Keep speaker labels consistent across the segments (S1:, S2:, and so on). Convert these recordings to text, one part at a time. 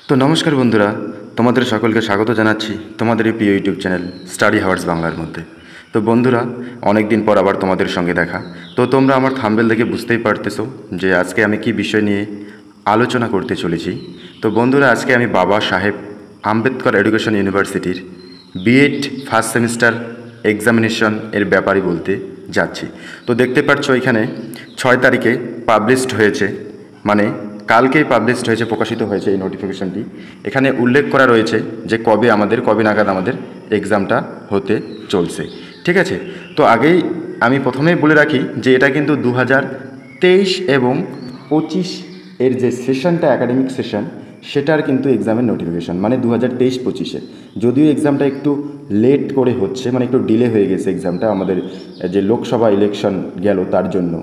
S1: তো নমস্কার বন্ধুরা, তোমাদের সকলকে স্বাগত জানাচ্ছি তোমাদের এই প্রিয় ইউটিউব চ্যানেল স্টাডি হাওয়ার্স বাংলার মধ্যে। তো বন্ধুরা, অনেক দিন পর আবার তোমাদের সঙ্গে দেখা। তো তোমরা আমার থাম্বনেল দেখে বুঝতেই পারতেছো যে আজকে আমি কি বিষয় নিয়ে আলোচনা করতে চলেছি। তো বন্ধুরা, আজকে আমি বাবা সাহেব আম্বেদকর এডুকেশন ইউনিভার্সিটির বিএড ফার্স্ট সেমিস্টার এক্সামিনেশন এর ব্যাপারে বলতে যাচ্ছি। তো দেখতে পাচ্ছ এখানে 6 তারিখে পাবলিশড হয়েছে, মানে কালকেই পাবলিশড হয়েছে, প্রকাশিত হয়েছে এই নোটিফিকেশনটি। এখানে উল্লেখ করা রয়েছে যে কবে নাগাদ আমাদের এক্সামটা হতে চলছে। ঠিক আছে, তো আগেই আমি প্রথমেই বলে রাখি যে এটা কিন্তু 2023 এবং 25 এর যে সেশনটা, একাডেমিক সেশন, সেটার কিন্তু এক্সামের নোটিফিকেশন, মানে 2023-25-এ। যদিও এক্সামটা একটু লেট করে হচ্ছে, মানে একটু ডিলে হয়ে গেছে এক্সামটা, আমাদের যে লোকসভা ইলেকশন গেল তার জন্য।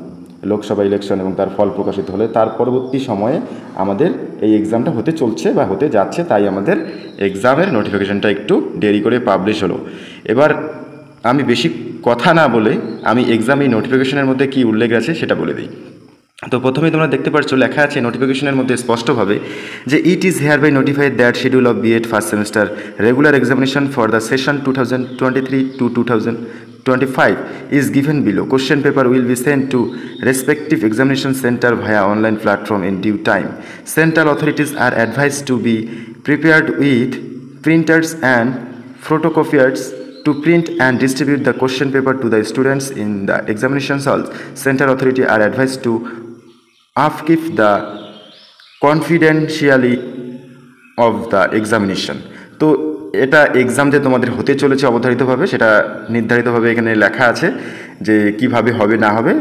S1: লোকসভা ইলেকশন এবং তার ফল প্রকাশিত হলে তার পরবর্তী সময়ে আমাদের এই এক্সামটা হতে চলছে বা হতে যাচ্ছে, তাই আমাদের এক্সামের নোটিফিকেশনটা একটু দেরি করে পাবলিশ হলো। এবার আমি বেশি কথা না বলে আমি এক্সাম এই নোটিফিকেশনের মধ্যে কী উল্লেখ আছে সেটা বলে দিই। তো প্রথমেই তোমরা দেখতে পাচ্ছ লেখা আছে নোটিফিকেশনের মধ্যে স্পষ্টভাবে যে it is hereby notified that schedule of BEd first semester regular examination for the session 2023-2025 is given below. Question paper will be sent to respective examination center via online platform in due time. Central authorities are advised to be prepared with printers and photocopiers to print and distribute the question paper to the students in the examination halls. Central authority are advised to upkeep the confidentiality of the examination. তো এটা exam যে তোমাদের হতে চলেছে অবধারিতভাবে, সেটা নির্ধারিতভাবে এখানে লেখা আছে যে কিভাবে হবে না হবে।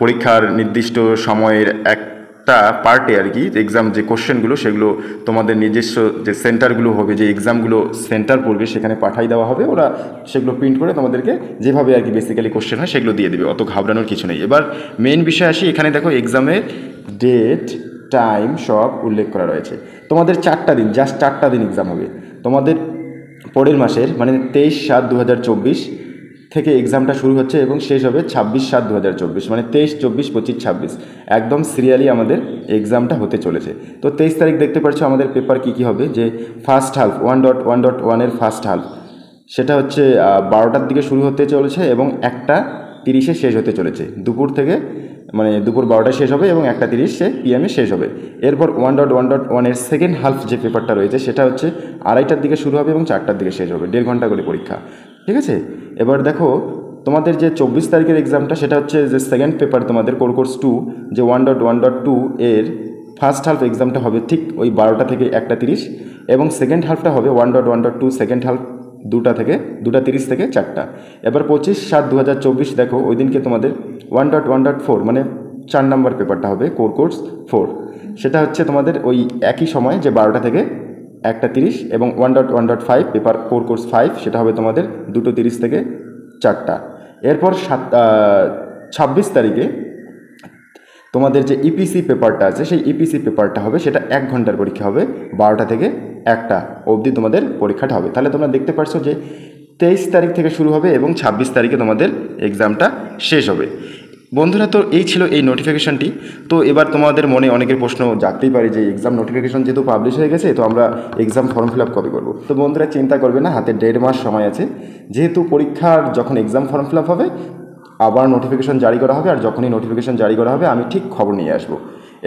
S1: পরীক্ষার নির্দিষ্ট সময়ের একটা পার্টে আর কি এক্সাম যে কোশ্চেনগুলো, সেগুলো তোমাদের নিজস্ব যে সেন্টারগুলো হবে, যে এক্সামগুলো সেন্টার পড়বে, সেখানে পাঠাই দেওয়া হবে। ওরা সেগুলো প্রিন্ট করে তোমাদেরকে যেভাবে আর কি বেসিক্যালি কোশ্চেন হয় সেগুলো দিয়ে দেবে, অত ঘাবড়ানোর কিছু নেই। এবার মেন বিষয় আসি, এখানে দেখো এক্সামের ডেট, টাইম সব উল্লেখ করা রয়েছে। তোমাদের 4টা দিন, জাস্ট 4টা দিন এক্সাম হবে তোমাদের পরের মাসের, মানে 23/7/2024 থেকে এক্সামটা শুরু হচ্ছে এবং শেষ হবে 26/7/2024, মানে 23, 24, 25, 26 একদম সিরিয়ালি আমাদের এক্সামটা হতে চলেছে। তো 23 তারিখ দেখতে পাচ্ছ আমাদের পেপার কী কী হবে, যে ফার্স্ট হাফ 1.1.1 এর ফার্স্ট হাফ, সেটা হচ্ছে 12টার দিকে শুরু হতে চলেছে এবং 1টা 30-এ শেষ হতে চলেছে। দুপুর থেকে, মানে দুপুর 12টায় শেষ হবে এবং 1টা 30 PM শেষ হবে। এরপর 1.1.1 এর সেকেন্ড হাফ যে পেপারটা রয়েছে সেটা হচ্ছে 2:30টার দিকে শুরু হবে এবং 4টার দিকে শেষ হবে, 1.5 ঘন্টা করে পরীক্ষা। ঠিক আছে, এবার দেখো তোমাদের যে 24 তারিখের এক্সামটা, সেটা হচ্ছে যে সেকেন্ড পেপার তোমাদের কোর্স 2, যে 1.1.2 এর ফার্স্ট হাফ এক্সামটা হবে ঠিক ওই 12টা থেকে 1টা 30, এবং সেকেন্ড হাফটা হবে 1.1.2 সেকেন্ড হাফ 2টা 30 থেকে 4টা। এবার 25/7/2024 দেখো ওই দিনকে তোমাদের 1.1.4, মানে 4 নম্বর পেপারটা হবে কোর্স 4, সেটা হচ্ছে তোমাদের ওই একই সময়, যে 12টা থেকে 1টা 30, এবং 1.1.5 পেপার কোর্স 5, সেটা হবে তোমাদের 2টো 30 থেকে 4টা। এরপর 26 তারিখে তোমাদের যে ইপিসি পেপারটা আছে, সেই ইপিসি পেপারটা হবে, সেটা 1 ঘন্টার পরীক্ষা হবে, 12টা থেকে 1টা অবধি তোমাদের পরীক্ষাটা হবে। তাহলে তোমরা দেখতে পাচ্ছ যে 23 তারিখ থেকে শুরু হবে এবং 26 তারিখে তোমাদের এক্সামটা শেষ হবে। বন্ধুরা, তো এই ছিল এই নোটিফিকেশনটি। তো এবার তোমাদের মনে অনেকের প্রশ্ন জাগতেই পারে যে এক্সাম নোটিফিকেশন যেহেতু পাবলিশ হয়ে গেছে, তো আমরা এক্সাম ফর্ম ফিল আপ কবে করবো? তো বন্ধুরা, চিন্তা করবে না, হাতে 1.5 মাস সময় আছে। যেহেতু পরীক্ষার যখন এক্সাম ফর্ম ফিল আপ হবে আবার নোটিফিকেশন জারি করা হবে, আর যখনই নোটিফিকেশন জারি করা হবে আমি ঠিক খবর নিয়ে আসবো।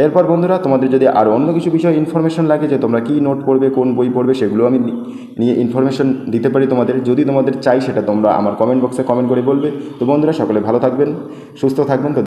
S1: এরপর বন্ধুরা, তোমাদের যদি আর অন্য কিছু বিষয়ে ইনফরমেশন লাগে, যে তোমরা কী নোট পড়বে, কোন বই পড়বে, সেগুলো আমি নিয়ে ইনফরমেশন দিতে পারি তোমাদের। যদি তোমাদের চাই, সেটা তোমরা আমার কমেন্ট বক্সে কমেন্ট করে বলবে। তো বন্ধুরা, সকলে ভালো থাকবেন, সুস্থ থাকবেন। তো